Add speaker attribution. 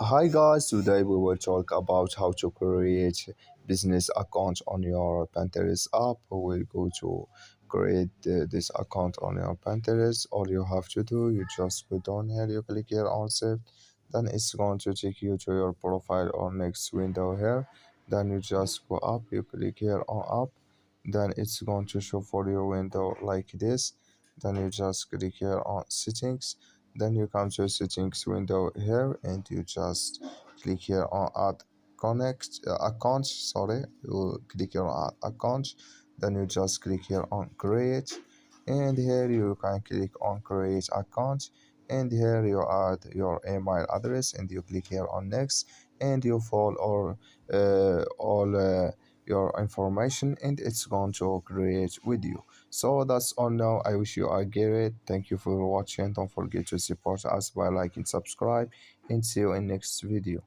Speaker 1: Hi guys, today we will talk about how to create business account on your Pinterest app. We will go to create this account on your Pinterest. All you have to do, you just go down here, you click here on save, then it's going to take you to your profile or next window here. Then you just go up, you click here on up, then it's going to show for your window like this. Then you just click here on settings, then you come to settings window here and you just click here on add connect account. Sorry, you click here on add account, then you just click here on create, and here you can click on create account, and here you add your email address and you click here on next, and you fill or all your information, and it's going to create with you. So that's all now. I wish you a great. Thank you for watching. Don't forget to support us by liking, subscribe, and see you in next video.